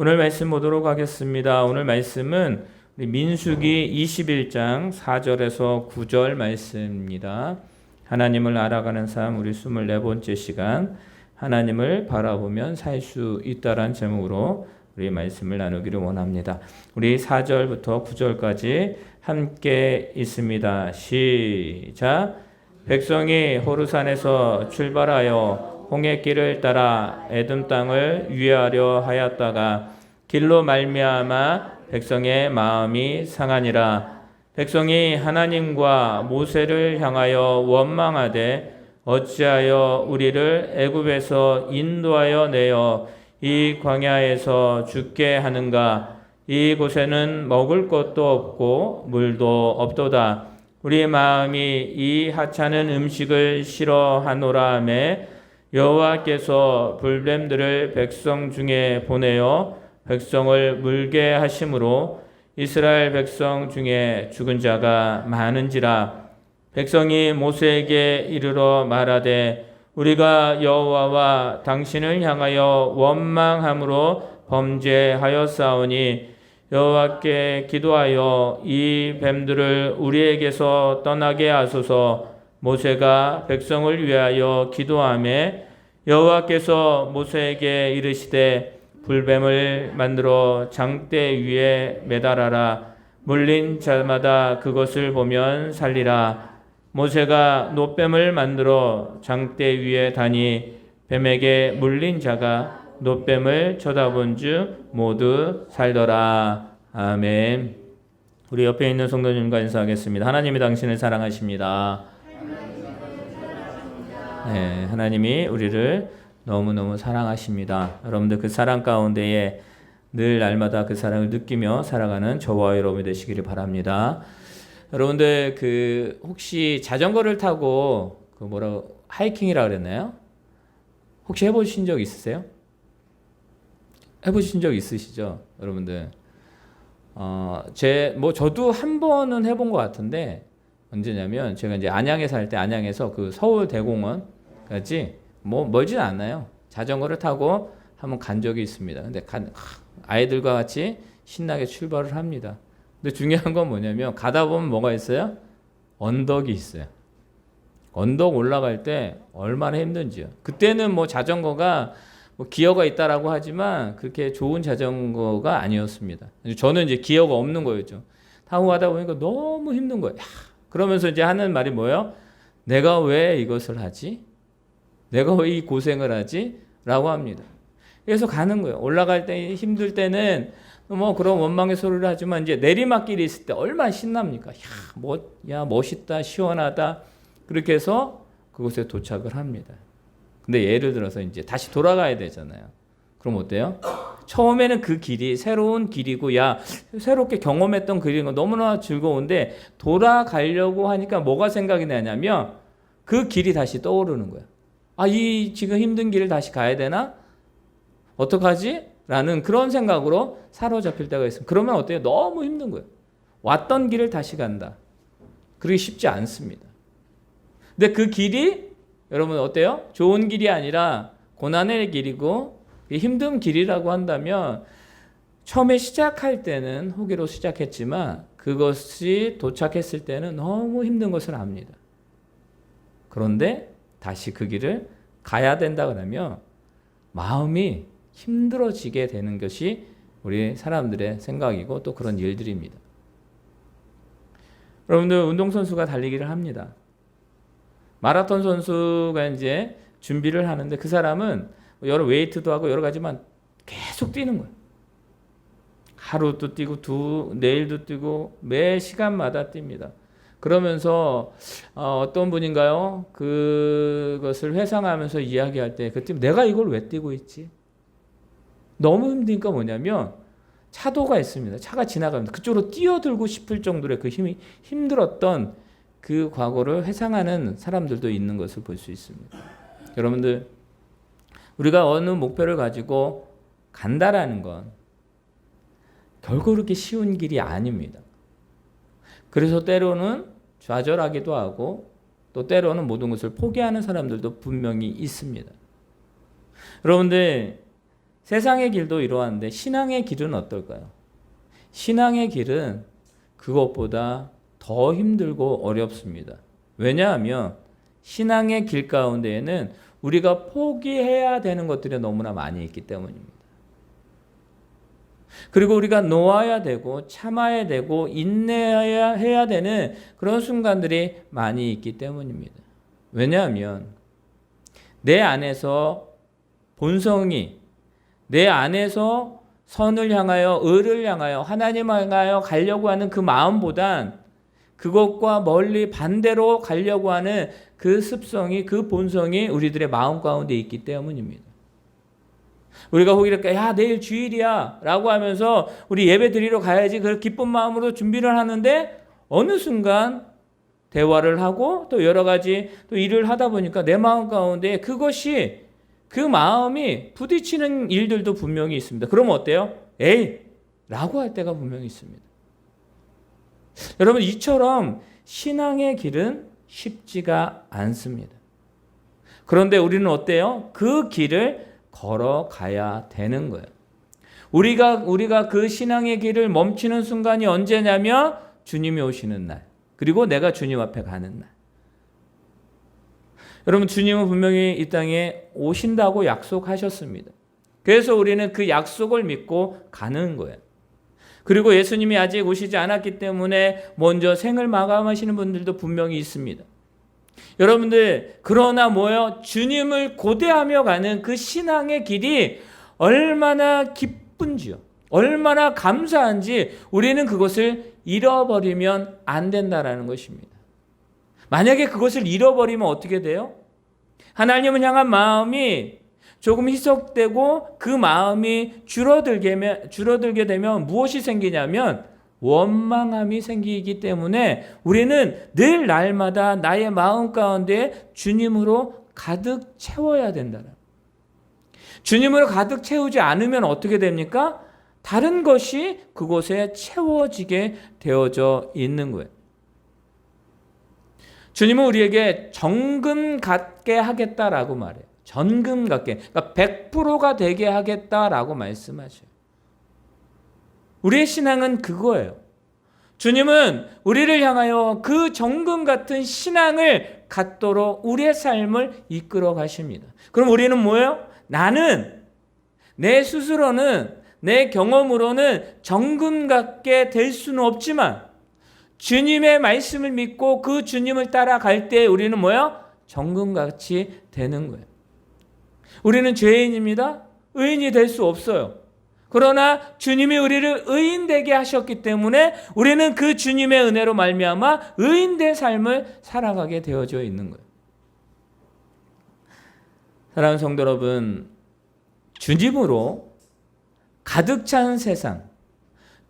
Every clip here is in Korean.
오늘 말씀 보도록 하겠습니다. 오늘 말씀은 우리 민수기 21장 4절에서 9절 말씀입니다. 하나님을 알아가는 삶, 우리 24번째 시간, 하나님을 바라보면 살 수 있다란 제목으로 우리 말씀을 나누기를 원합니다. 우리 4절부터 9절까지 함께 있습니다. 시작. 백성이 호르산에서 출발하여 홍해길을 따라 에돔 땅을 유예하려 하였다가 길로 말미암아 백성의 마음이 상하니라. 백성이 하나님과 모세를 향하여 원망하되 어찌하여 우리를 애굽에서 인도하여 내어 이 광야에서 죽게 하는가. 이곳에는 먹을 것도 없고 물도 없도다. 우리 마음이 이 하찮은 음식을 싫어하노라 하매 여호와께서 불뱀들을 백성 중에 보내어 백성을 물게 하심으로 이스라엘 백성 중에 죽은 자가 많은지라. 백성이 모세에게 이르러 말하되 우리가 여호와와 당신을 향하여 원망함으로 범죄하였사오니 여호와께 기도하여 이 뱀들을 우리에게서 떠나게 하소서. 모세가 백성을 위하여 기도하매 여호와께서 모세에게 이르시되 불뱀을 만들어 장대 위에 매달아라. 물린 자마다 그것을 보면 살리라. 모세가 놋뱀을 만들어 장대 위에 다니 뱀에게 물린 자가 놋뱀을 쳐다본 즉 모두 살더라. 아멘. 우리 옆에 있는 성도님과 인사하겠습니다. 하나님이 당신을 사랑하십니다. 네, 하나님이 우리를 너무너무 사랑하십니다. 여러분들 그 사랑 가운데에 늘 날마다 그 사랑을 느끼며 살아가는 저와 여러분이 되시기를 바랍니다. 여러분들 그 혹시 자전거를 타고 그 뭐라고 하이킹이라 그랬나요? 혹시 해보신 적 있으세요? 해보신 적 있으시죠, 여러분들? 저도 한 번은 해본 것 같은데 언제냐면 제가 이제 안양에 살 때 안양에서 그 서울 대공원까지 멀진 않아요. 자전거를 타고 한번 간 적이 있습니다. 근데 아이들과 같이 신나게 출발을 합니다. 근데 중요한 건 뭐냐면 가다 보면 뭐가 있어요? 언덕이 있어요. 언덕 올라갈 때 얼마나 힘든지요. 그때는 자전거가 기어가 있다라고 하지만 그렇게 좋은 자전거가 아니었습니다. 저는 이제 기어가 없는 거였죠. 타고 가다 보니까 너무 힘든 거예요. 그러면서 이제 하는 말이 뭐예요? 내가 왜 이것을 하지? 내가 왜 이 고생을 하지? 라고 합니다. 그래서 가는 거예요. 올라갈 때 힘들 때는 그런 원망의 소리를 하지만 이제 내리막길이 있을 때 얼마나 신납니까? 멋있다, 시원하다. 그렇게 해서 그곳에 도착을 합니다. 근데 예를 들어서 이제 다시 돌아가야 되잖아요. 그럼 어때요? 처음에는 그 길이 새로운 길이고 새롭게 경험했던 길이고 너무나 즐거운데 돌아가려고 하니까 뭐가 생각이 나냐면 그 길이 다시 떠오르는 거예요. 이 지금 힘든 길을 다시 가야 되나? 어떡하지? 라는 그런 생각으로 사로잡힐 때가 있습니다. 그러면 어때요? 너무 힘든 거예요. 왔던 길을 다시 간다. 그러기 쉽지 않습니다. 근데 그 길이 여러분 어때요? 좋은 길이 아니라 고난의 길이고 힘든 길이라고 한다면 처음에 시작할 때는 호기로 시작했지만 그것이 도착했을 때는 너무 힘든 것을 압니다. 그런데 다시 그 길을 가야 된다 그러면 마음이 힘들어지게 되는 것이 우리 사람들의 생각이고 또 그런 일들입니다. 여러분들 운동선수가 달리기를 합니다. 마라톤 선수가 이제 준비를 하는데 그 사람은 여러 웨이트도 하고 여러 가지만 계속 뛰는 거예요. 하루도 뛰고 내일도 뛰고 매 시간마다 뜁니다. 그러면서 어떤 분인가요? 그것을 회상하면서 이야기할 때 그때 내가 이걸 왜 뛰고 있지? 너무 힘드니까 뭐냐면 차도가 있습니다. 차가 지나갑니다. 그쪽으로 뛰어들고 싶을 정도의 그 힘이 힘들었던 그 과거를 회상하는 사람들도 있는 것을 볼 수 있습니다. 여러분들 우리가 어느 목표를 가지고 간다라는 건 결코 그렇게 쉬운 길이 아닙니다. 그래서 때로는 좌절하기도 하고 또 때로는 모든 것을 포기하는 사람들도 분명히 있습니다. 여러분들 세상의 길도 이러한데 신앙의 길은 어떨까요? 신앙의 길은 그것보다 더 힘들고 어렵습니다. 왜냐하면 신앙의 길 가운데에는 우리가 포기해야 되는 것들이 너무나 많이 있기 때문입니다. 그리고 우리가 놓아야 되고 참아야 되고 인내해야 되는 그런 순간들이 많이 있기 때문입니다. 왜냐하면 내 안에서 본성이 내 안에서 선을 향하여 의를 향하여 하나님을 향하여 가려고 하는 그 마음보단 그것과 멀리 반대로 가려고 하는 그 습성이 그 본성이 우리들의 마음 가운데 있기 때문입니다. 우리가 혹 이렇게 야 내일 주일이야 라고 하면서 우리 예배 드리러 가야지 그 기쁜 마음으로 준비를 하는데 어느 순간 대화를 하고 또 여러 가지 또 일을 하다 보니까 내 마음 가운데 그것이 그 마음이 부딪히는 일들도 분명히 있습니다. 그러면 어때요? 에이 라고 할 때가 분명히 있습니다. 여러분 이처럼 신앙의 길은 쉽지가 않습니다. 그런데 우리는 어때요? 그 길을 걸어가야 되는 거예요. 우리가 그 신앙의 길을 멈추는 순간이 언제냐면 주님이 오시는 날. 그리고 내가 주님 앞에 가는 날. 여러분 주님은 분명히 이 땅에 오신다고 약속하셨습니다. 그래서 우리는 그 약속을 믿고 가는 거예요. 그리고 예수님이 아직 오시지 않았기 때문에 먼저 생을 마감하시는 분들도 분명히 있습니다. 여러분들 그러나 뭐예요? 주님을 고대하며 가는 그 신앙의 길이 얼마나 기쁜지요. 얼마나 감사한지 우리는 그것을 잃어버리면 안 된다라는 것입니다. 만약에 그것을 잃어버리면 어떻게 돼요? 하나님을 향한 마음이 조금 희석되고 그 마음이 줄어들게 되면 무엇이 생기냐면 원망함이 생기기 때문에 우리는 늘 날마다 나의 마음 가운데 주님으로 가득 채워야 된다. 주님으로 가득 채우지 않으면 어떻게 됩니까? 다른 것이 그곳에 채워지게 되어져 있는 거예요. 주님은 우리에게 정금 갖게 하겠다라고 말해요. 전금 갖게. 그러니까 100%가 되게 하겠다라고 말씀하셔요. 우리의 신앙은 그거예요. 주님은 우리를 향하여 그 정금 같은 신앙을 갖도록 우리의 삶을 이끌어 가십니다. 그럼 우리는 뭐예요? 나는 내 스스로는 내 경험으로는 정금 같게 될 수는 없지만 주님의 말씀을 믿고 그 주님을 따라갈 때 우리는 뭐예요? 정금같이 되는 거예요. 우리는 죄인입니다. 의인이 될 수 없어요. 그러나 주님이 우리를 의인되게 하셨기 때문에 우리는 그 주님의 은혜로 말미암아 의인된 삶을 살아가게 되어져 있는 거예요. 사랑하는 성도 여러분, 주님으로 가득 찬 세상,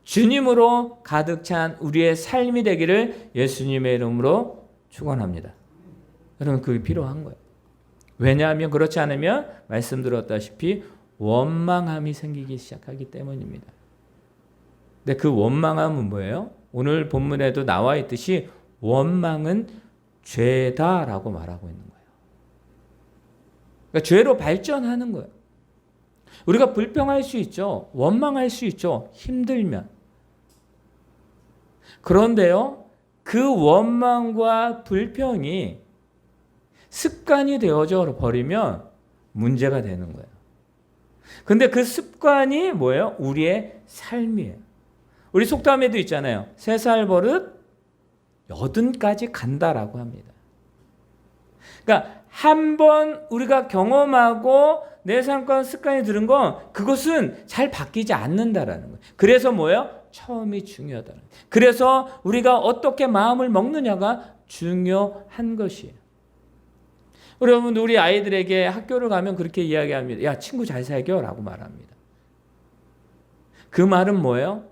주님으로 가득 찬 우리의 삶이 되기를 예수님의 이름으로 축원합니다. 여러분 그게 필요한 거예요. 왜냐하면 그렇지 않으면 말씀드렸다시피 원망함이 생기기 시작하기 때문입니다. 근데 그 원망함은 뭐예요? 오늘 본문에도 나와 있듯이 원망은 죄다라고 말하고 있는 거예요. 그러니까 죄로 발전하는 거예요. 우리가 불평할 수 있죠. 원망할 수 있죠. 힘들면. 그런데요, 그 원망과 불평이 습관이 되어져 버리면 문제가 되는 거예요. 근데 그 습관이 뭐예요? 우리의 삶이에요. 우리 속담에도 있잖아요. 3살 버릇 80까지 간다라고 합니다. 그러니까 한번 우리가 경험하고 내 삶과 습관이 들은 건 그것은 잘 바뀌지 않는다라는 거예요. 그래서 뭐예요? 처음이 중요하다는 거예요. 그래서 우리가 어떻게 마음을 먹느냐가 중요한 것이에요. 여러분 우리 아이들에게 학교를 가면 그렇게 이야기합니다. 야 친구 잘 사귀어 라고 말합니다. 그 말은 뭐예요?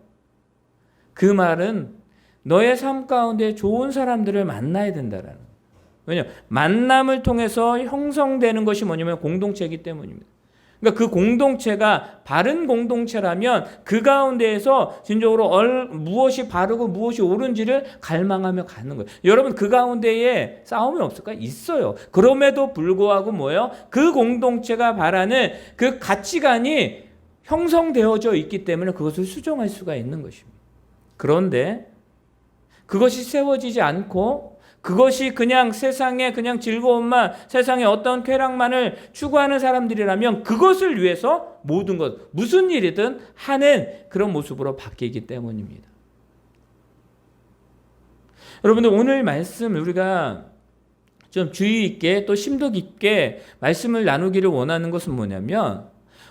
그 말은 너의 삶 가운데 좋은 사람들을 만나야 된다라는 거예요. 왜냐하면 만남을 통해서 형성되는 것이 뭐냐면 공동체이기 때문입니다. 그러니까 그 공동체가 바른 공동체라면 그 가운데에서 진정으로 무엇이 바르고 무엇이 옳은지를 갈망하며 가는 거예요. 여러분 그 가운데에 싸움이 없을까? 있어요. 그럼에도 불구하고 뭐예요? 그 공동체가 바라는 그 가치관이 형성되어져 있기 때문에 그것을 수정할 수가 있는 것입니다. 그런데 그것이 세워지지 않고 그것이 그냥 세상의 그냥 즐거움만, 세상의 어떤 쾌락만을 추구하는 사람들이라면 그것을 위해서 모든 것, 무슨 일이든 하는 그런 모습으로 바뀌기 때문입니다. 여러분들, 오늘 말씀 우리가 좀 주의 있게 또 심도 깊게 말씀을 나누기를 원하는 것은 뭐냐면,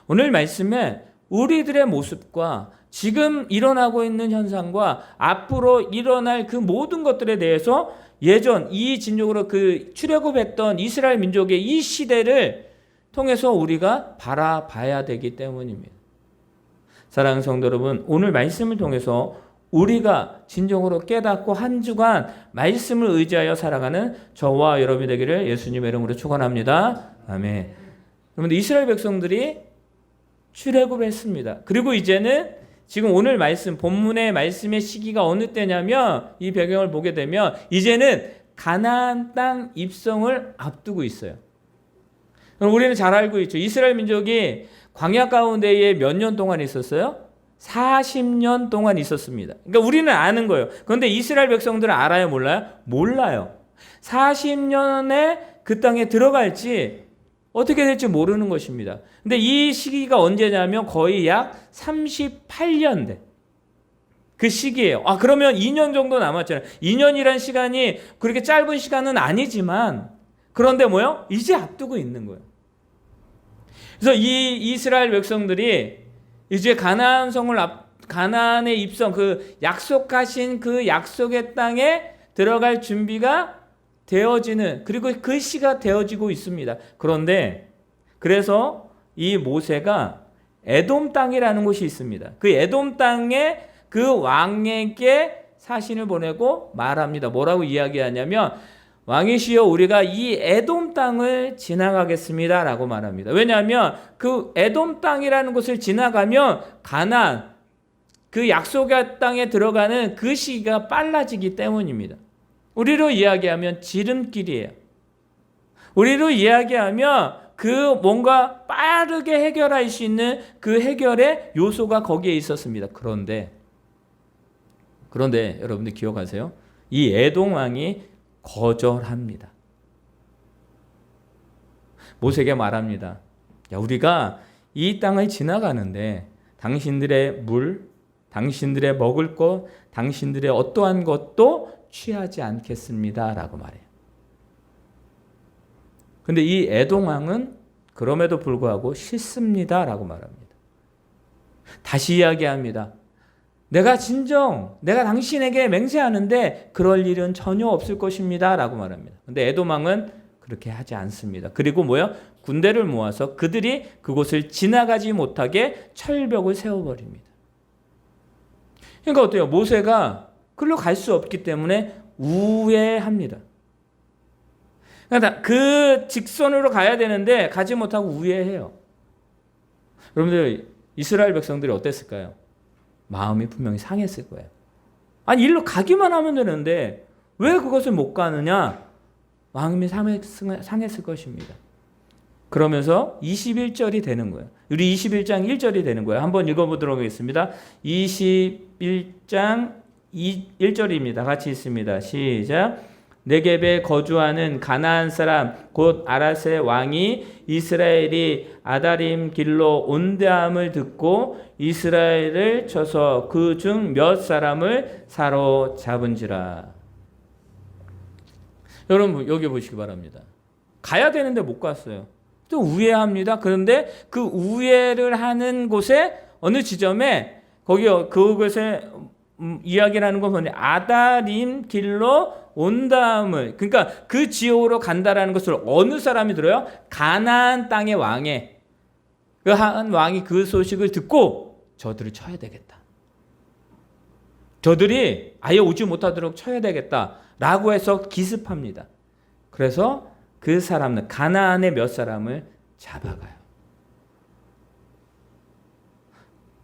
오늘 말씀에 우리들의 모습과 지금 일어나고 있는 현상과 앞으로 일어날 그 모든 것들에 대해서 예전 이 진족으로 그 출애굽했던 이스라엘 민족의 이 시대를 통해서 우리가 바라봐야 되기 때문입니다. 사랑하는 성도 여러분, 오늘 말씀을 통해서 우리가 진정으로 깨닫고 한 주간 말씀을 의지하여 살아가는 저와 여러분이 되기를 예수님의 이름으로 축원합니다. 아멘. 여러분들, 이스라엘 백성들이 출애굽했습니다. 그리고 이제는 지금 오늘 말씀, 본문의 말씀의 시기가 어느 때냐면, 이 배경을 보게 되면 이제는 가나안 땅 입성을 앞두고 있어요. 우리는 잘 알고 있죠. 이스라엘 민족이 광야 가운데에 몇 년 동안 있었어요? 40년 동안 있었습니다. 그러니까 우리는 아는 거예요. 그런데 이스라엘 백성들은 알아요, 몰라요? 몰라요. 40년에 그 땅에 들어갈지 어떻게 될지 모르는 것입니다. 근데 이 시기가 언제냐면 거의 약 38년 돼. 그 시기예요. 그러면 2년 정도 남았잖아요. 2년이란 시간이 그렇게 짧은 시간은 아니지만, 그런데 뭐요? 이제 앞두고 있는 거예요. 그래서 이 이스라엘 백성들이 이제 가나안에 입성, 그 약속하신 그 약속의 땅에 들어갈 준비가 되어지는, 그리고 그 시가 되어지고 있습니다. 그런데 그래서 이 모세가 에돔 땅이라는 곳이 있습니다. 그 에돔 땅에 그 왕에게 사신을 보내고 말합니다. 뭐라고 이야기하냐면, 왕이시여, 우리가 이 에돔 땅을 지나가겠습니다 라고 말합니다. 왜냐하면 그 에돔 땅이라는 곳을 지나가면 가나안, 그 약속의 땅에 들어가는 그 시기가 빨라지기 때문입니다. 우리로 이야기하면 지름길이에요. 우리로 이야기하면 그 뭔가 빠르게 해결할 수 있는 그 해결의 요소가 거기에 있었습니다. 그런데 여러분들 기억하세요? 이 에돔 왕이 거절합니다. 모세에게 말합니다. 야, 우리가 이 땅을 지나가는데 당신들의 물, 당신들의 먹을 것, 당신들의 어떠한 것도 취하지 않겠습니다 라고 말해요. 근데 이 에돔 왕은 그럼에도 불구하고 싫습니다 라고 말합니다. 다시 이야기합니다. 내가 당신에게 맹세하는데 그럴 일은 전혀 없을 것입니다 라고 말합니다. 근데 에돔 왕은 그렇게 하지 않습니다. 그리고 군대를 모아서 그들이 그곳을 지나가지 못하게 철벽을 세워버립니다. 그러니까 어때요? 모세가 그걸로 갈 수 없기 때문에 우회합니다. 그러니까 그 직선으로 가야 되는데 가지 못하고 우회해요. 여러분들, 이스라엘 백성들이 어땠을까요? 마음이 분명히 상했을 거예요. 아니, 일로 가기만 하면 되는데 왜 그것을 못 가느냐? 마음이 상했을 것입니다. 그러면서 21절이 되는 거예요. 우리 21장 1절이 되는 거예요. 한번 읽어보도록 하겠습니다. 21장 1절입니다. 같이 있습니다. 시작. 네겝에 거주하는 가나안 사람 곧 아라세 왕이 이스라엘이 아다림 길로 온대함을 듣고 이스라엘을 쳐서 그 중 몇 사람을 사로잡은지라. 여러분, 여기 보시기 바랍니다. 가야 되는데 못 갔어요. 또 우회합니다. 그런데 그 우회를 하는 곳에 어느 지점에 그곳에 이야기라는 건 뭐냐? 아다림 길로 온다함을, 그러니까 그 지역으로 간다라는 것을 어느 사람이 들어요? 가나안 땅의 왕에, 그 한 왕이 그 소식을 듣고 저들을 쳐야 되겠다. 저들이 아예 오지 못하도록 쳐야 되겠다라고 해서 기습합니다. 그래서 그 사람은 가나안의 몇 사람을 잡아가요.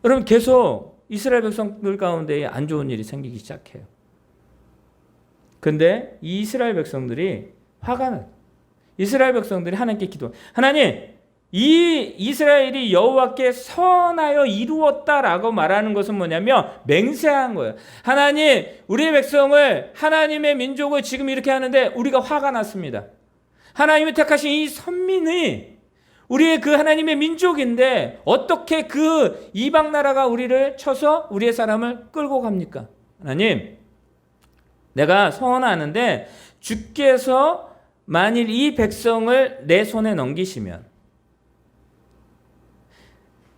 여러분, 계속 이스라엘 백성들 가운데 안 좋은 일이 생기기 시작해요. 근데 이 이스라엘 백성들이 화가 나요. 이스라엘 백성들이 하나님께 기도해요. 하나님, 이 이스라엘이 여호와께 선하여 이루었다라고 말하는 것은 뭐냐면 맹세한 거예요. 하나님, 우리의 백성을, 하나님의 민족을 지금 이렇게 하는데 우리가 화가 났습니다. 하나님이 택하신 이 선민이 우리의 그 하나님의 민족인데 어떻게 그 이방 나라가 우리를 쳐서 우리의 사람을 끌고 갑니까? 하나님, 내가 선언하는데 주께서 만일 이 백성을 내 손에 넘기시면,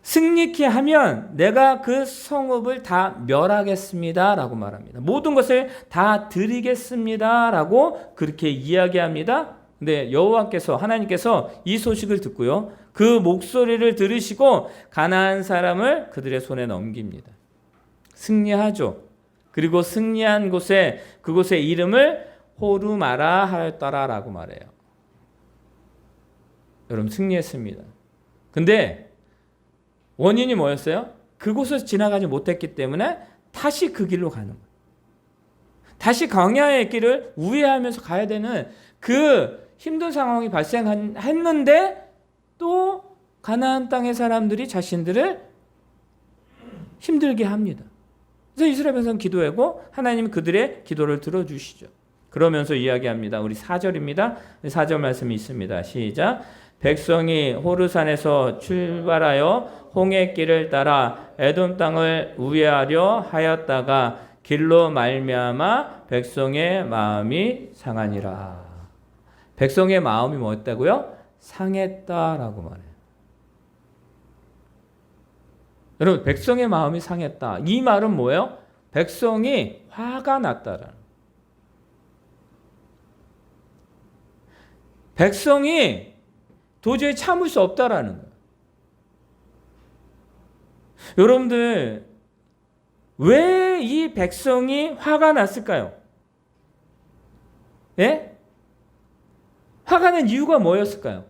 승리케 하면 내가 그 성읍을 다 멸하겠습니다 라고 말합니다. 모든 것을 다 드리겠습니다 라고 그렇게 이야기합니다. 근데 여호와께서, 하나님께서 이 소식을 듣고요, 그 목소리를 들으시고 가나안 사람을 그들의 손에 넘깁니다. 승리하죠. 그리고 승리한 곳에, 그곳의 이름을 호르마라 하였더라라고 말해요. 여러분, 승리했습니다. 근데 원인이 뭐였어요? 그곳을 지나가지 못했기 때문에 다시 그 길로 가는 거예요. 다시 광야의 길을 우회하면서 가야 되는 그 힘든 상황이 발생했는데 또 가나안 땅의 사람들이 자신들을 힘들게 합니다. 그래서 이스라엘 백성은 기도하고 하나님이 그들의 기도를 들어주시죠. 그러면서 이야기합니다. 우리 4절입니다. 4절 말씀이 있습니다. 시작. 백성이 호르산에서 출발하여 홍해 길을 따라 에돔 땅을 우회하려 하였다가 길로 말미암아 백성의 마음이 상하니라. 백성의 마음이 뭐였다고요? 상했다라고 말해요. 여러분, 백성의 마음이 상했다. 이 말은 뭐예요? 백성이 화가 났다라는. 백성이 도저히 참을 수 없다라는 거예요. 여러분들, 왜 이 백성이 화가 났을까요? 예? 화가 난 이유가 뭐였을까요?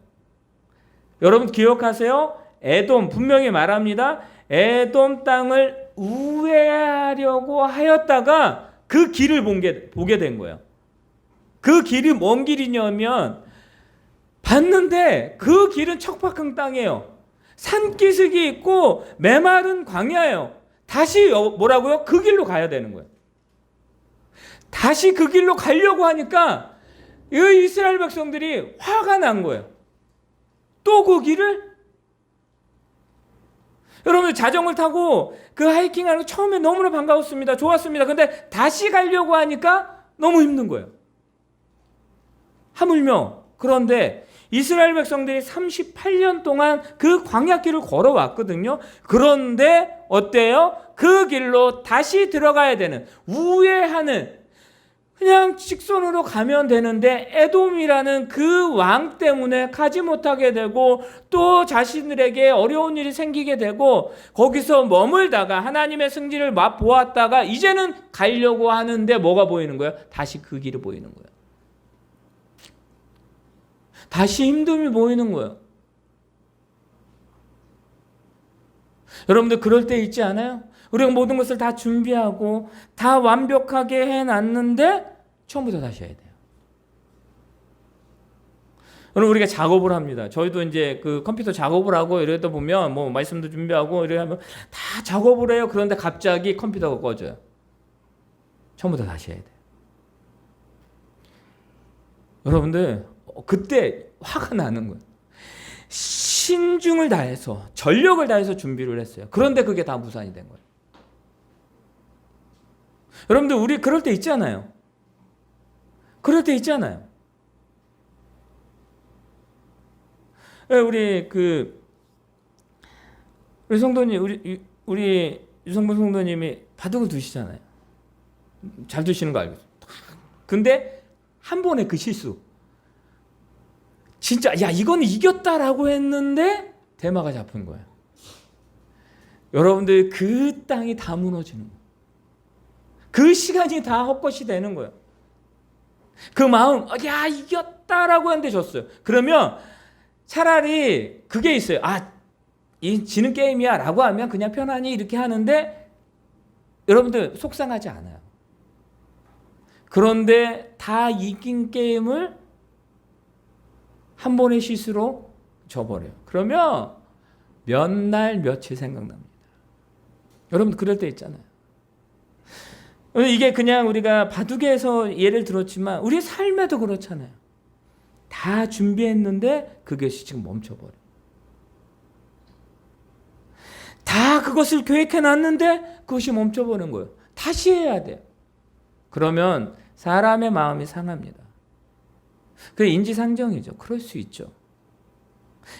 여러분 기억하세요? 에돔, 분명히 말합니다. 에돔 땅을 우회하려고 하였다가 그 길을 보게 된 거예요. 그 길이 뭔 길이냐면, 봤는데 그 길은 척박한 땅이에요. 산기슭이 있고 메마른 광야예요. 다시 뭐라고요? 그 길로 가야 되는 거예요. 다시 그 길로 가려고 하니까 이 이스라엘 백성들이 화가 난 거예요. 또 그 길을? 여러분, 자전거를 타고 그 하이킹하는 거 처음에 너무나 반가웠습니다. 좋았습니다. 근데 다시 가려고 하니까 너무 힘든 거예요. 하물며, 그런데 이스라엘 백성들이 38년 동안 그 광야길을 걸어왔거든요. 그런데 어때요? 그 길로 다시 들어가야 되는, 우회하는, 그냥 직선으로 가면 되는데 에돔이라는 그 왕 때문에 가지 못하게 되고 또 자신들에게 어려운 일이 생기게 되고 거기서 머물다가 하나님의 승리를 맛보았다가 이제는 가려고 하는데 뭐가 보이는 거예요? 다시 그 길이 보이는 거예요. 다시 힘듦이 보이는 거예요. 여러분들 그럴 때 있지 않아요? 우리가 모든 것을 다 준비하고 다 완벽하게 해놨는데 처음부터 다시 해야 돼요. 여러분, 우리가 작업을 합니다. 저희도 이제 그 컴퓨터 작업을 하고 이러다 보면 뭐 말씀도 준비하고 이래 하면 다 작업을 해요. 그런데 갑자기 컴퓨터가 꺼져요. 처음부터 다시 해야 돼요. 여러분들, 그때 화가 나는 거예요. 신중을 다해서, 전력을 다해서 준비를 했어요. 그런데 그게 다 무산이 된 거예요. 여러분들, 우리 그럴 때 있잖아요. 그럴 때 있잖아요. 우리 성도님, 우리 유성분 성도님이 바둑을 두시잖아요. 잘 두시는 거 알고. 근데 한 번에 그 실수. 진짜, 야, 이건 이겼다라고 했는데 대마가 잡힌 거예요. 여러분들, 그 땅이 다 무너지는 거예요. 그 시간이 다 헛것이 되는 거예요. 그 마음, 야, 이겼다라고 했는데 졌어요. 그러면 차라리 그게 있어요. 이 지는 게임이야 라고 하면 그냥 편안히 이렇게 하는데 여러분들 속상하지 않아요. 그런데 다 이긴 게임을 한 번의 실수로 멈춰버려요. 그러면 몇 날 며칠 생각납니다. 여러분 그럴 때 있잖아요. 이게 그냥 우리가 바둑에서 예를 들었지만 우리 삶에도 그렇잖아요. 다 준비했는데 그것이 지금 멈춰버려요. 다 그것을 계획해놨는데 그것이 멈춰버리는 거예요. 다시 해야 돼요. 그러면 사람의 마음이 상합니다. 그게 인지상정이죠. 그럴 수 있죠.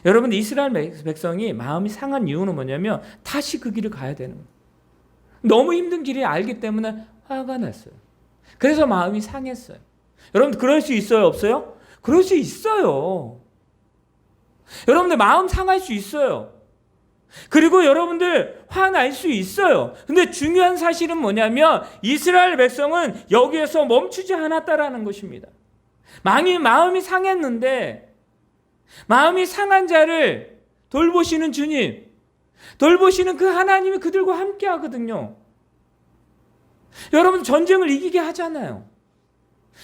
여러분 이스라엘 백성이 마음이 상한 이유는 뭐냐면 다시 그 길을 가야 되는 거예요. 너무 힘든 길이 알기 때문에 화가 났어요. 그래서 마음이 상했어요. 여러분 그럴 수 있어요? 없어요? 그럴 수 있어요. 여러분들 마음 상할 수 있어요. 그리고 여러분들 화날 수 있어요. 근데 중요한 사실은 뭐냐면 이스라엘 백성은 여기에서 멈추지 않았다라는 것입니다. 마음이 상했는데 마음이 상한 자를 돌보시는 주님, 돌보시는 그 하나님이 그들과 함께 하거든요. 여러분 전쟁을 이기게 하잖아요.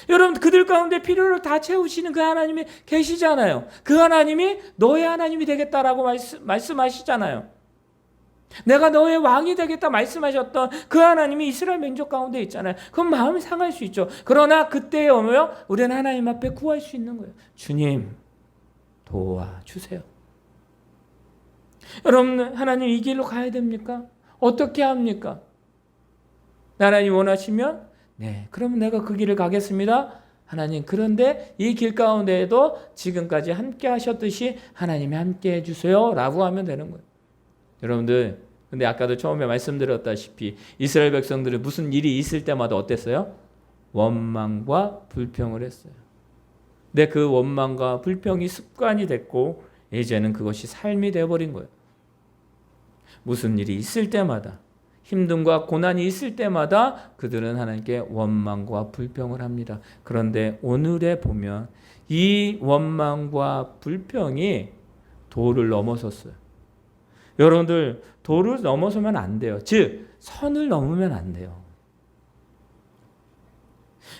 여러분 그들 가운데 필요를 다 채우시는 그 하나님이 계시잖아요. 그 하나님이 너의 하나님이 되겠다라고 말씀하시잖아요. 내가 너의 왕이 되겠다 말씀하셨던 그 하나님이 이스라엘 민족 가운데 있잖아요. 그럼 마음이 상할 수 있죠. 그러나 그때에 오면 우리는 하나님 앞에 구할 수 있는 거예요. 주님 도와주세요. 여러분 하나님 이 길로 가야 됩니까? 어떻게 합니까? 하나님 원하시면 네, 그러면 내가 그 길을 가겠습니다. 하나님 그런데 이 길 가운데에도 지금까지 함께 하셨듯이 하나님이 함께 해주세요 라고 하면 되는 거예요. 여러분들 근데 아까도 처음에 말씀드렸다시피 이스라엘 백성들은 무슨 일이 있을 때마다 어땠어요? 원망과 불평을 했어요. 근데 그 원망과 불평이 습관이 됐고 이제는 그것이 삶이 되어버린 거예요. 무슨 일이 있을 때마다 힘듦과 고난이 있을 때마다 그들은 하나님께 원망과 불평을 합니다. 그런데 오늘에 보면 이 원망과 불평이 도를 넘어섰어요. 여러분들 도를 넘어서면 안 돼요. 즉 선을 넘으면 안 돼요.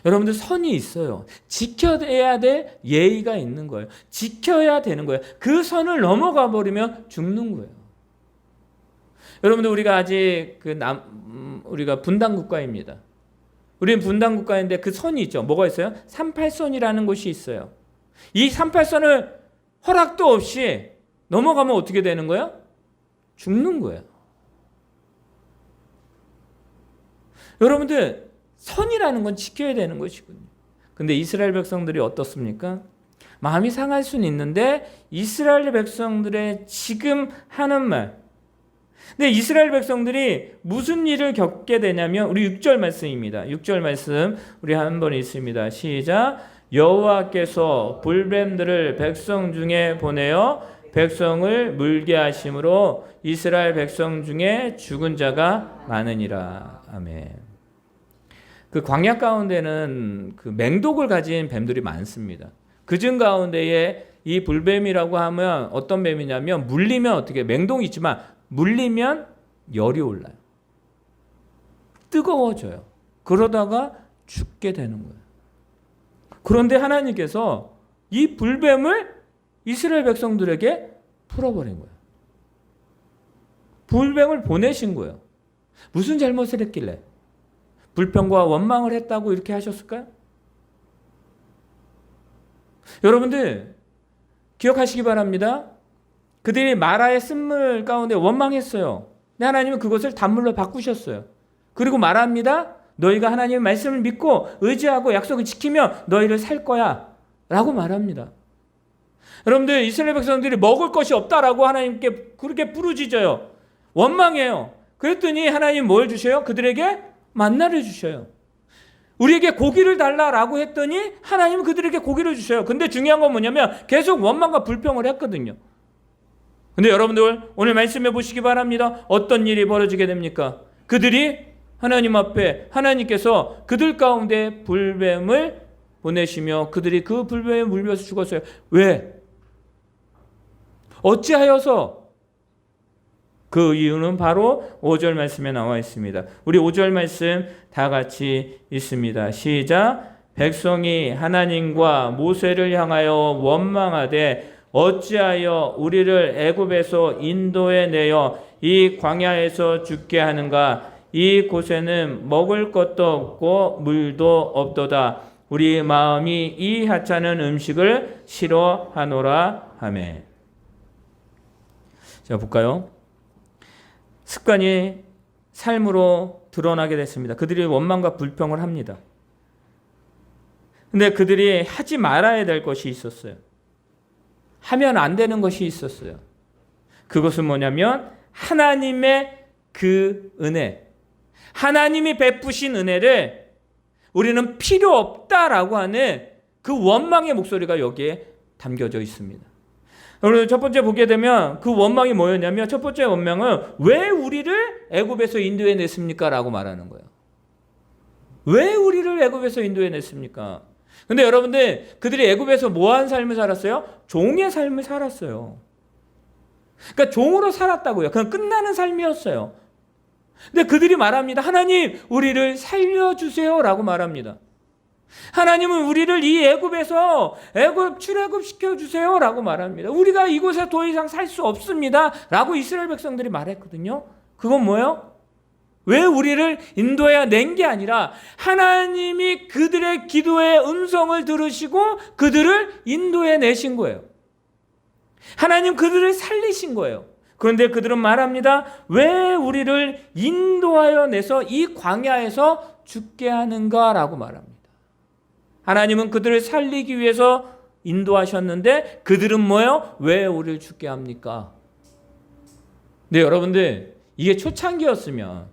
여러분들 선이 있어요. 지켜야 될 예의가 있는 거예요. 지켜야 되는 거예요. 그 선을 넘어가 버리면 죽는 거예요. 여러분들 우리가 아직 우리가 분단 국가입니다. 우리는 분단 국가인데 그 선이 있죠. 뭐가 있어요? 38선이라는 곳이 있어요. 이 38선을 허락도 없이 넘어가면 어떻게 되는 거예요? 죽는 거예요. 여러분들 선이라는 건 지켜야 되는 것이군요. 근데 이스라엘 백성들이 어떻습니까? 마음이 상할 수는 있는데 이스라엘 백성들의 지금 하는 말, 근데 이스라엘 백성들이 무슨 일을 겪게 되냐면 우리 6절 말씀입니다. 6절 말씀 우리 한번 읽습니다. 시작. 여호와께서 불뱀들을 백성 중에 보내어 백성을 물게 하심으로 이스라엘 백성 중에 죽은 자가 많으니라. 아멘. 그 광야 가운데는 그 맹독을 가진 뱀들이 많습니다. 그중 가운데에 이 불뱀이라고 하면 어떤 뱀이냐면 물리면 어떻게 맹독이 있지만 물리면 열이 올라요. 뜨거워져요. 그러다가 죽게 되는 거예요. 그런데 하나님께서 이 불뱀을 이스라엘 백성들에게 풀어버린 거예요. 불뱀을 보내신 거예요. 무슨 잘못을 했길래? 불평과 원망을 했다고 이렇게 하셨을까요? 여러분들 기억하시기 바랍니다. 그들이 마라의 쓴물 가운데 원망했어요. 근데 하나님은 그것을 단물로 바꾸셨어요. 그리고 말합니다. 너희가 하나님의 말씀을 믿고 의지하고 약속을 지키면 너희를 살 거야 라고 말합니다. 여러분들 이스라엘 백성들이 먹을 것이 없다라고 하나님께 그렇게 부르짖어요. 원망해요. 그랬더니 하나님 뭘 주셔요? 그들에게 만나를 주셔요. 우리에게 고기를 달라라고 했더니 하나님은 그들에게 고기를 주셔요. 근데 중요한 건 뭐냐면 계속 원망과 불평을 했거든요. 근데 여러분들 오늘 말씀해 보시기 바랍니다. 어떤 일이 벌어지게 됩니까? 그들이 하나님 앞에 하나님께서 그들 가운데 불뱀을 보내시며 그들이 그 불뱀에 물려서 죽었어요. 왜? 어찌하여서? 그 이유는 바로 5절 말씀에 나와 있습니다. 우리 5절 말씀 다 같이 읽습니다. 시작. 백성이 하나님과 모세를 향하여 원망하되 어찌하여 우리를 애굽에서 인도해 내어 이 광야에서 죽게 하는가? 이 곳에는 먹을 것도 없고 물도 없도다. 우리 마음이 이 하찮은 음식을 싫어하노라 하매. 자, 볼까요? 습관이 삶으로 드러나게 됐습니다. 그들이 원망과 불평을 합니다. 근데 그들이 하지 말아야 될 것이 있었어요. 하면 안 되는 것이 있었어요. 그것은 뭐냐면 하나님의 그 은혜, 하나님이 베푸신 은혜를 우리는 필요 없다라고 하는 그 원망의 목소리가 여기에 담겨져 있습니다. 여러분, 첫 번째 보게 되면 그 원망이 뭐였냐면, 첫 번째 원망은 왜 우리를 애굽에서 인도해 냈습니까? 라고 말하는 거예요. 왜 우리를 애굽에서 인도해 냈습니까? 근데 여러분들, 그들이 애굽에서 뭐한 삶을 살았어요? 종의 삶을 살았어요. 그러니까 종으로 살았다고요. 그냥 끝나는 삶이었어요. 근데 그들이 말합니다. 하나님, 우리를 살려주세요 라고 말합니다. 하나님은 우리를 이 애굽에서 출애굽 시켜주세요 라고 말합니다. 우리가 이곳에 더 이상 살 수 없습니다 라고 이스라엘 백성들이 말했거든요. 그건 뭐예요? 왜 우리를 인도해 낸 게 아니라 하나님이 그들의 기도의 음성을 들으시고 그들을 인도해 내신 거예요. 하나님 그들을 살리신 거예요. 그런데 그들은 말합니다. 왜 우리를 인도하여 내서 이 광야에서 죽게 하는가 라고 말합니다. 하나님은 그들을 살리기 위해서 인도하셨는데 그들은 뭐예요? 왜 우리를 죽게 합니까? 근데 여러분들, 이게 초창기였으면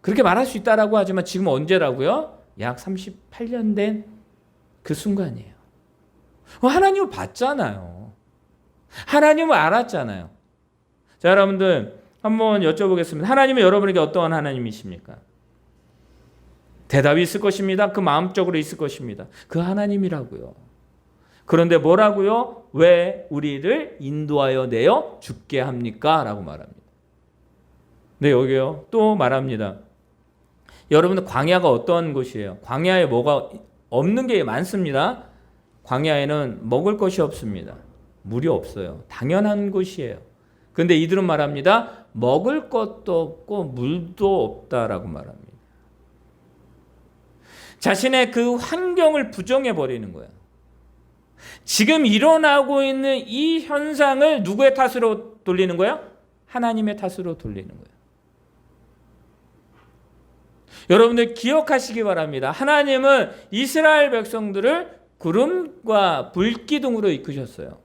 그렇게 말할 수 있다라고 하지만 지금 언제라고요? 약 38년 된 그 순간이에요. 하나님을 봤잖아요. 하나님을 알았잖아요. 자, 여러분들 한번 여쭤보겠습니다. 하나님은 여러분에게 어떠한 하나님이십니까? 대답이 있을 것입니다. 그 마음적으로 있을 것입니다. 그 하나님이라고요. 그런데 뭐라고요? 왜 우리를 인도하여 내어 죽게 합니까? 라고 말합니다. 네, 여기요. 또 말합니다. 여러분들, 광야가 어떤 곳이에요? 광야에 뭐가 없는 게 많습니다. 광야에는 먹을 것이 없습니다. 물이 없어요. 당연한 곳이에요. 그런데 이들은 말합니다. 먹을 것도 없고 물도 없다라고 말합니다. 자신의 그 환경을 부정해 버리는 거예요. 지금 일어나고 있는 이 현상을 누구의 탓으로 돌리는 거예요? 하나님의 탓으로 돌리는 거예요. 여러분들 기억하시기 바랍니다. 하나님은 이스라엘 백성들을 구름과 불기둥으로 이끄셨어요.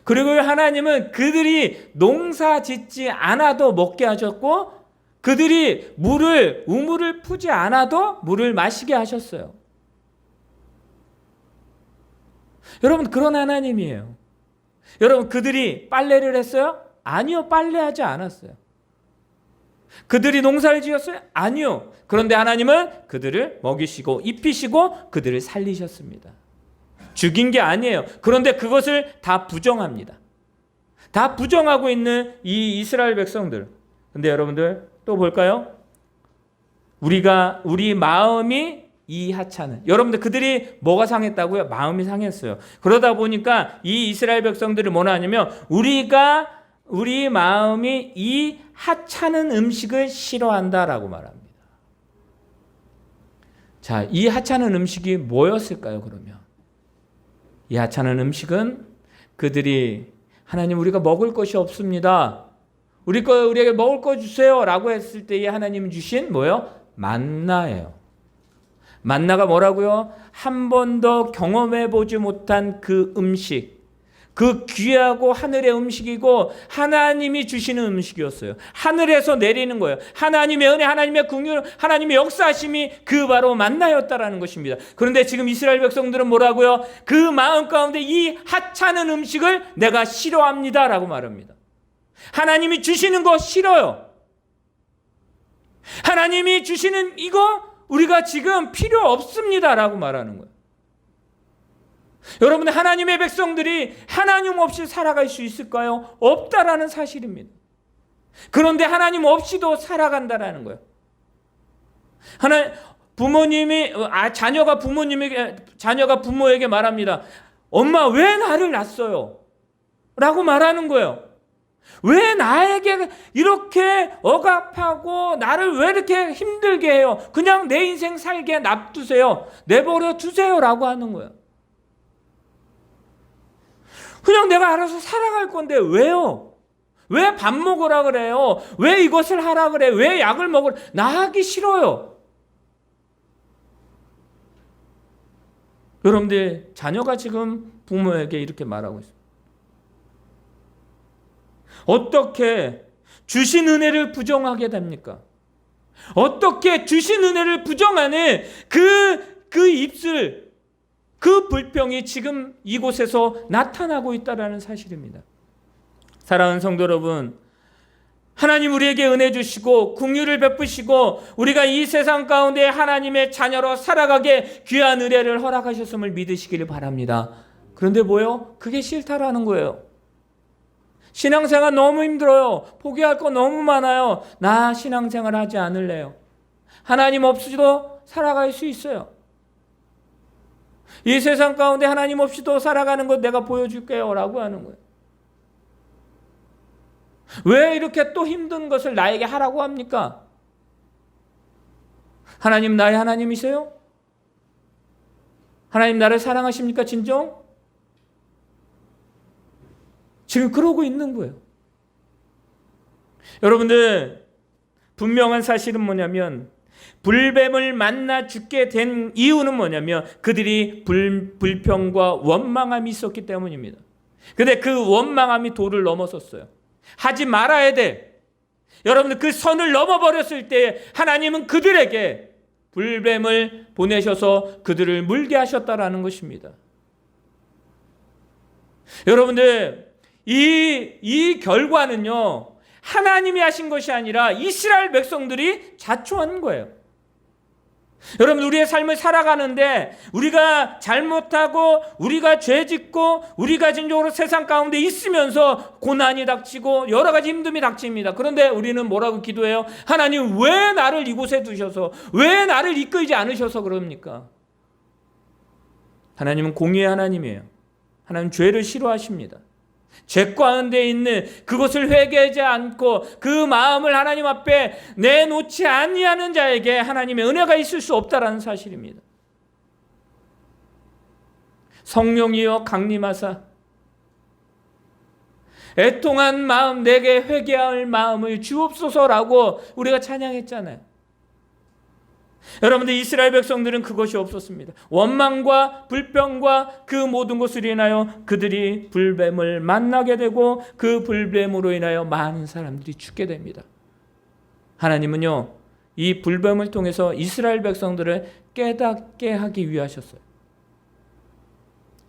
그리고 하나님은 그들이 농사 짓지 않아도 먹게 하셨고, 그들이 우물을 푸지 않아도 물을 마시게 하셨어요. 여러분, 그런 하나님이에요. 여러분, 그들이 빨래를 했어요? 아니요, 빨래하지 않았어요. 그들이 농사를 지었어요? 아니요. 그런데 하나님은 그들을 먹이시고 입히시고 그들을 살리셨습니다. 죽인 게 아니에요. 그런데 그것을 다 부정합니다. 다 부정하고 있는 이 이스라엘 백성들. 근데 여러분들 또 볼까요? 우리 마음이 이 하찮은, 여러분들 그들이 뭐가 상했다고요? 마음이 상했어요. 그러다 보니까 이 이스라엘 백성들이 뭐라 하냐면 우리 마음이 이 하찮은 음식을 싫어한다라고 말합니다. 자, 이 하찮은 음식이 뭐였을까요, 그러면? 이 하찮은 음식은 그들이 하나님, 우리가 먹을 것이 없습니다. 우리에게 먹을 거 주세요 라고 했을 때에 하나님이 주신 뭐예요? 만나예요. 만나가 뭐라고요? 한 번도 경험해 보지 못한 그 음식, 그 귀하고 하늘의 음식이고 하나님이 주시는 음식이었어요. 하늘에서 내리는 거예요. 하나님의 은혜, 하나님의 긍휼, 하나님의 역사하심이 그 바로 만나였다라는 것입니다. 그런데 지금 이스라엘 백성들은 뭐라고요? 그 마음 가운데 이 하찮은 음식을 내가 싫어합니다 라고 말합니다. 하나님이 주시는 거 싫어요. 하나님이 주시는 이거 우리가 지금 필요 없습니다 라고 말하는 거예요. 여러분, 하나님의 백성들이 하나님 없이 살아갈 수 있을까요? 없다라는 사실입니다. 그런데 하나님 없이도 살아간다라는 거예요. 자녀가 부모에게 말합니다. 엄마 왜 나를 낳았어요? 라고 말하는 거예요. 왜 나에게 이렇게 억압하고 나를 왜 이렇게 힘들게 해요? 그냥 내 인생 살게 놔두세요. 내버려 두세요. 라고 하는 거예요. 그냥 내가 알아서 살아갈 건데 왜요? 왜 밥 먹으라 그래요? 왜 이것을 하라 그래? 왜 약을 먹으라? 나 하기 싫어요. 여러분들 자녀가 지금 부모에게 이렇게 말하고 있습니다. 어떻게 주신 은혜를 부정하게 됩니까? 어떻게 주신 은혜를 부정하는 그 입술, 그 불평이 지금 이곳에서 나타나고 있다는 사실입니다. 사랑하는 성도 여러분, 하나님 우리에게 은혜 주시고 긍휼을 베푸시고 우리가 이 세상 가운데 하나님의 자녀로 살아가게 귀한 은혜를 허락하셨음을 믿으시기를 바랍니다. 그런데 뭐요? 그게 싫다라는 거예요. 신앙생활 너무 힘들어요. 포기할 거 너무 많아요. 나 신앙생활 하지 않을래요. 하나님 없이도 살아갈 수 있어요. 이 세상 가운데 하나님 없이도 살아가는 것 내가 보여줄게요 라고 하는 거예요. 왜 이렇게 또 힘든 것을 나에게 하라고 합니까? 하나님 나의 하나님이세요? 하나님 나를 사랑하십니까 진정? 지금 그러고 있는 거예요. 여러분들 분명한 사실은 뭐냐면 불뱀을 만나 죽게 된 이유는 뭐냐면 그들이 불평과 원망함이 있었기 때문입니다. 근데 그 원망함이 도를 넘어섰어요. 하지 말아야 돼. 여러분들 그 선을 넘어버렸을 때 하나님은 그들에게 불뱀을 보내셔서 그들을 물게 하셨다라는 것입니다. 여러분들 이 결과는요 하나님이 하신 것이 아니라 이스라엘 백성들이 자초한 거예요. 여러분 우리의 삶을 살아가는데 우리가 잘못하고 우리가 죄짓고 우리가 진정으로 세상 가운데 있으면서 고난이 닥치고 여러 가지 힘듦이 닥칩니다. 그런데 우리는 뭐라고 기도해요? 하나님 왜 나를 이곳에 두셔서 왜 나를 이끌지 않으셔서 그럽니까? 하나님은 공의의 하나님이에요. 하나님은 죄를 싫어하십니다. 죄 가운데 있는 그것을 회개하지 않고 그 마음을 하나님 앞에 내놓지 아니하는 자에게 하나님의 은혜가 있을 수 없다라는 사실입니다. 성령이여 강림하사 애통한 마음 내게 회개할 마음을 주옵소서라고 우리가 찬양했잖아요. 여러분들 이스라엘 백성들은 그것이 없었습니다. 원망과 불평과 그 모든 것을 인하여 그들이 불뱀을 만나게 되고 그 불뱀으로 인하여 많은 사람들이 죽게 됩니다. 하나님은요 이 불뱀을 통해서 이스라엘 백성들을 깨닫게 하기 위하셨어요.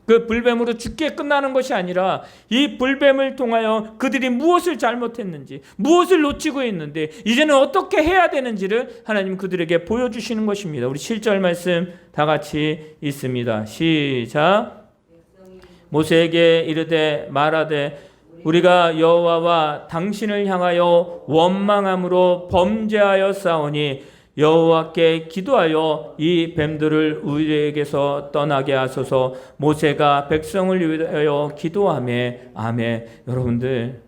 그 불뱀으로 죽게 끝나는 것이 아니라 이 불뱀을 통하여 그들이 무엇을 잘못했는지 무엇을 놓치고 있는데 이제는 어떻게 해야 되는지를 하나님 그들에게 보여주시는 것입니다. 우리 7절 말씀 다 같이 읽습니다. 시작. 모세에게 이르되 말하되 우리가 여호와와 당신을 향하여 원망함으로 범죄하여 싸우니 여호와께 기도하여 이 뱀들을 우리에게서 떠나게 하소서. 모세가 백성을 위하여 기도하매 아멘. 여러분들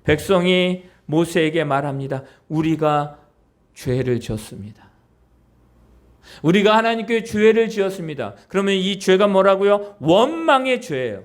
백성이 모세에게 말합니다. 우리가 죄를 지었습니다. 우리가 하나님께 죄를 지었습니다. 그러면 이 죄가 뭐라고요? 원망의 죄예요.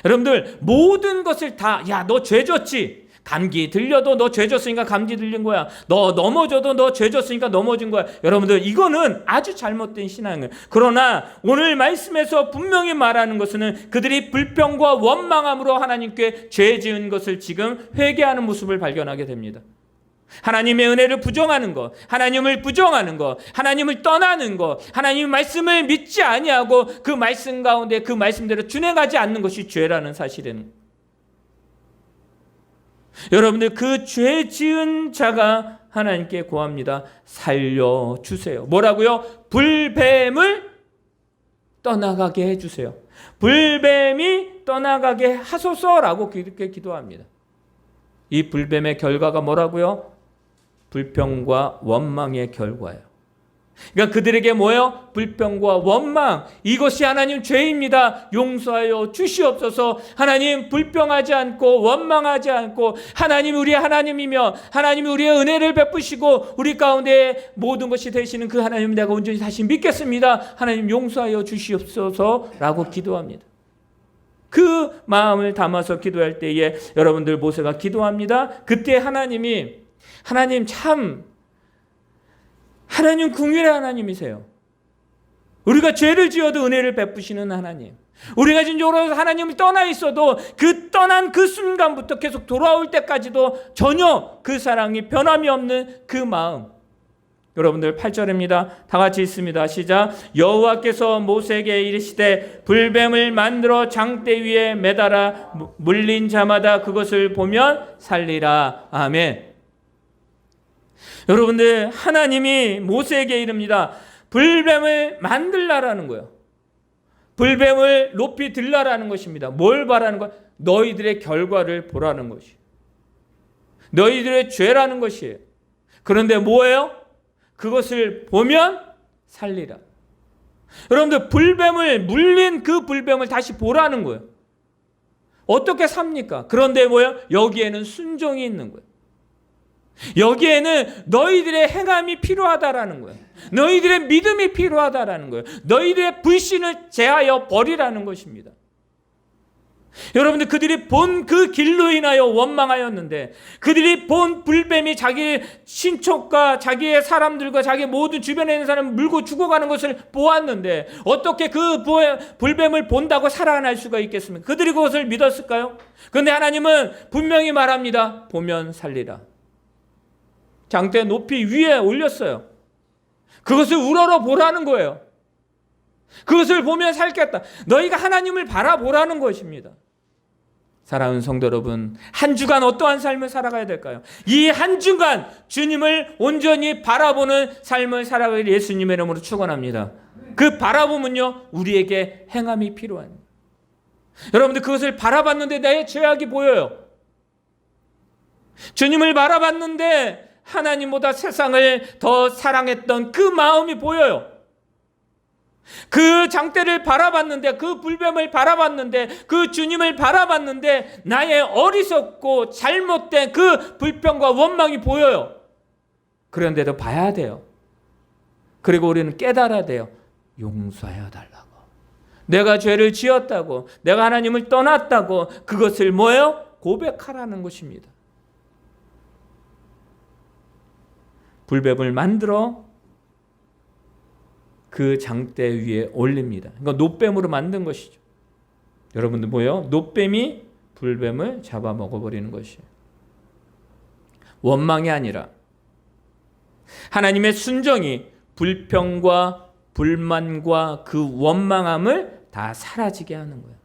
여러분들 모든 것을 다 야 너 죄 졌지? 감기 들려도 너 죄 졌으니까 감기 들린 거야. 너 넘어져도 너 죄 졌으니까 넘어진 거야. 여러분들 이거는 아주 잘못된 신앙이에요. 그러나 오늘 말씀에서 분명히 말하는 것은 그들이 불평과 원망함으로 하나님께 죄 지은 것을 지금 회개하는 모습을 발견하게 됩니다. 하나님의 은혜를 부정하는 것, 하나님을 부정하는 것, 하나님을 떠나는 것, 하나님의 말씀을 믿지 아니하고 그 말씀 가운데 그 말씀대로 준행하지 않는 것이 죄라는 사실은 여러분들 그 죄 지은 자가 하나님께 고합니다. 살려주세요. 뭐라고요? 불뱀을 떠나가게 해주세요. 불뱀이 떠나가게 하소서라고 그렇게 기도합니다. 이 불뱀의 결과가 뭐라고요? 불평과 원망의 결과예요. 그러니까 그들에게 뭐예요? 불평과 원망, 이것이 하나님 죄입니다. 용서하여 주시옵소서. 하나님 불평하지 않고 원망하지 않고 하나님 우리의 하나님이며 하나님이 우리의 은혜를 베푸시고 우리 가운데 모든 것이 되시는 그 하나님 내가 온전히 다시 믿겠습니다. 하나님 용서하여 주시옵소서라고 기도합니다. 그 마음을 담아서 기도할 때에 여러분들 모세가 기도합니다. 그때 하나님 긍휼의 하나님이세요. 우리가 죄를 지어도 은혜를 베푸시는 하나님. 우리가 진정으로 하나님을 떠나 있어도 그 떠난 그 순간부터 계속 돌아올 때까지도 전혀 그 사랑이 변함이 없는 그 마음. 여러분들 8절입니다. 다 같이 읽습니다. 시작. 여호와께서 모세에게 이르시되 불뱀을 만들어 장대 위에 매달아 물린 자마다 그것을 보면 살리라. 아멘. 여러분들 하나님이 모세에게 이릅니다. 불뱀을 만들라라는 거예요. 불뱀을 높이 들라라는 것입니다. 뭘 바라는 거야? 너희들의 결과를 보라는 것이에요. 너희들의 죄라는 것이에요. 그런데 뭐예요? 그것을 보면 살리라. 여러분들 불뱀을 물린 그 불뱀을 다시 보라는 거예요. 어떻게 삽니까? 그런데 뭐예요? 여기에는 순종이 있는 거예요. 여기에는 너희들의 행함이 필요하다라는 거예요. 너희들의 믿음이 필요하다라는 거예요. 너희들의 불신을 제하여 버리라는 것입니다. 여러분들 그들이 본 그 길로 인하여 원망하였는데 그들이 본 불뱀이 자기 친척과 자기의 사람들과 자기 모든 주변에 있는 사람을 물고 죽어가는 것을 보았는데 어떻게 그 불뱀을 본다고 살아날 수가 있겠습니까? 그들이 그것을 믿었을까요? 그런데 하나님은 분명히 말합니다. 보면 살리라. 장대 높이 위에 올렸어요. 그것을 우러러 보라는 거예요. 그것을 보면 살겠다. 너희가 하나님을 바라보라는 것입니다. 사랑하는 성도 여러분, 한 주간 어떠한 삶을 살아가야 될까요? 이 한 주간 주님을 온전히 바라보는 삶을 살아가길 예수님의 이름으로 축원합니다. 그 바라보면요 우리에게 행함이 필요합니다. 여러분들 그것을 바라봤는데 나의 죄악이 보여요. 주님을 바라봤는데 하나님보다 세상을 더 사랑했던 그 마음이 보여요. 그 장대를 바라봤는데 그 불뱀을 바라봤는데 그 주님을 바라봤는데 나의 어리석고 잘못된 그 불평과 원망이 보여요. 그런데도 봐야 돼요. 그리고 우리는 깨달아야 돼요. 용서하여 달라고. 내가 죄를 지었다고, 내가 하나님을 떠났다고, 그것을 뭐예요? 고백하라는 것입니다. 불뱀을 만들어 그 장대 위에 올립니다. 그러니까 놋뱀으로 만든 것이죠. 여러분들 뭐예요? 놋뱀이 불뱀을 잡아 먹어버리는 것이에요. 원망이 아니라 하나님의 순정이 불평과 불만과 그 원망함을 다 사라지게 하는 거예요.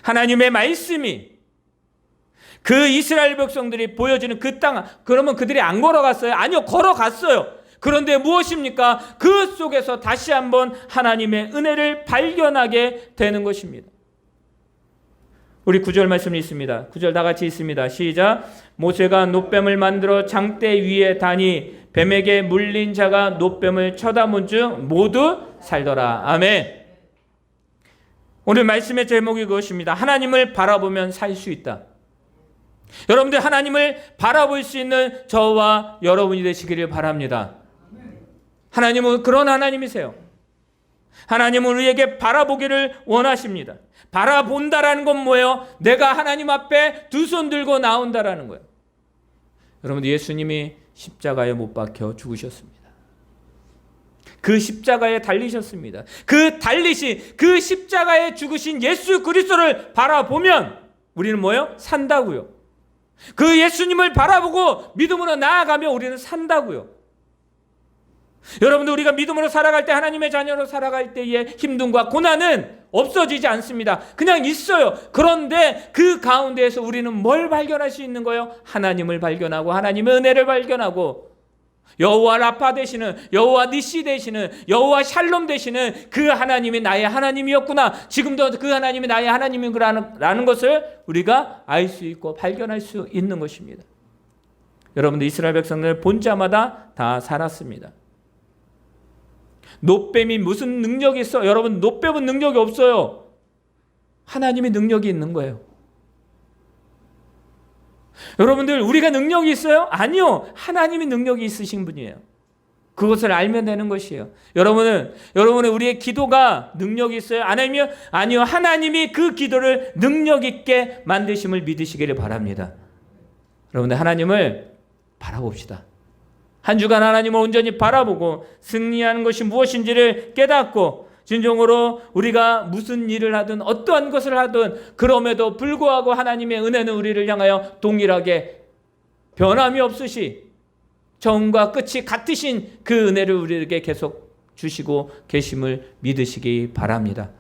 하나님의 말씀이 그 이스라엘 백성들이 보여주는 그 땅, 그러면 그들이 안 걸어갔어요? 아니요, 걸어갔어요. 그런데 무엇입니까? 그 속에서 다시 한번 하나님의 은혜를 발견하게 되는 것입니다. 우리 9절 말씀이 있습니다. 9절 다 같이 있습니다. 시작. 모세가 놋뱀을 만들어 장대 위에 다니 뱀에게 물린 자가 놋뱀을 쳐다본 중 모두 살더라. 아멘. 오늘 말씀의 제목이 그것입니다. 하나님을 바라보면 살 수 있다. 여러분들 하나님을 바라볼 수 있는 저와 여러분이 되시기를 바랍니다. 하나님은 그런 하나님이세요. 하나님은 우리에게 바라보기를 원하십니다. 바라본다라는 건 뭐예요? 내가 하나님 앞에 두 손 들고 나온다라는 거예요. 여러분들 예수님이 십자가에 못 박혀 죽으셨습니다. 그 십자가에 달리셨습니다. 그 십자가에 죽으신 예수 그리스도를 바라보면 우리는 뭐예요? 산다고요. 그 예수님을 바라보고 믿음으로 나아가면 우리는 산다고요. 여러분들 우리가 믿음으로 살아갈 때 하나님의 자녀로 살아갈 때의 힘듦과 고난은 없어지지 않습니다. 그냥 있어요. 그런데 그 가운데에서 우리는 뭘 발견할 수 있는 거예요? 하나님을 발견하고 하나님의 은혜를 발견하고 여호와 라파 되시는, 여호와 니시 되시는, 여호와 샬롬 되시는 그 하나님이 나의 하나님이었구나, 지금도 그 하나님이 나의 하나님이라는 것을 우리가 알 수 있고 발견할 수 있는 것입니다. 여러분들 이스라엘 백성들 본 자마다 다 살았습니다. 노뱀이 무슨 능력이 있어? 여러분, 노뱀은 능력이 없어요. 하나님이 능력이 있는 거예요. 여러분들, 우리가 능력이 있어요? 아니요. 하나님이 능력이 있으신 분이에요. 그것을 알면 되는 것이에요. 여러분은 우리의 기도가 능력이 있어요? 아니면 아니요. 하나님이 그 기도를 능력 있게 만드심을 믿으시기를 바랍니다. 여러분들, 하나님을 바라봅시다. 한 주간 하나님을 온전히 바라보고 승리하는 것이 무엇인지를 깨닫고 진정으로 우리가 무슨 일을 하든 어떠한 것을 하든 그럼에도 불구하고 하나님의 은혜는 우리를 향하여 동일하게 변함이 없으시 처음과 끝이 같으신 그 은혜를 우리에게 계속 주시고 계심을 믿으시기 바랍니다.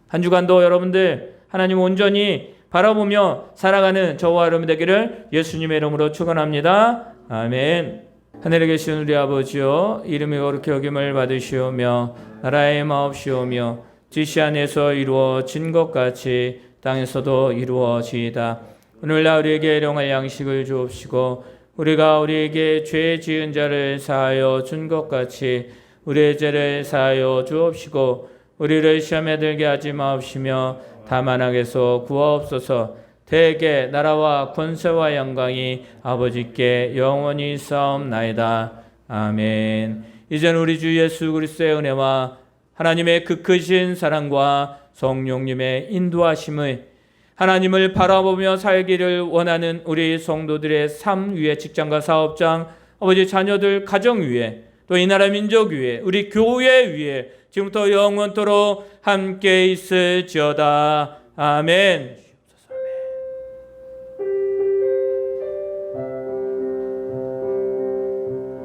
한 주간도 여러분들 하나님을 온전히 바라보며 살아가는 저와 여러분 되기를 예수님의 이름으로 축원합니다. 아멘. 하늘에 계신 우리 아버지여, 이름이 거룩히 여김을 받으시오며 나라의 마옵시오며 지시 안에서 이루어진 것 같이 땅에서도 이루어지이다. 오늘날 우리에게 일용할 양식을 주옵시고 우리가 우리에게 죄 지은 자를 사하여 준 것 같이 우리의 죄를 사하여 주옵시고 우리를 시험에 들게 하지 마옵시며 다만 악에서 구하옵소서. 대개 나라와 권세와 영광이 아버지께 영원히 있사옵나이다. 아멘. 이제는 우리 주 예수 그리스도의 은혜와 하나님의 그 크신 사랑과 성령님의 인도하심을 하나님을 바라보며 살기를 원하는 우리 성도들의 삶 위에, 직장과 사업장, 아버지 자녀들 가정 위에, 또 이 나라 민족 위에, 우리 교회 위에 지금부터 영원토록 함께 있을지어다. 아멘.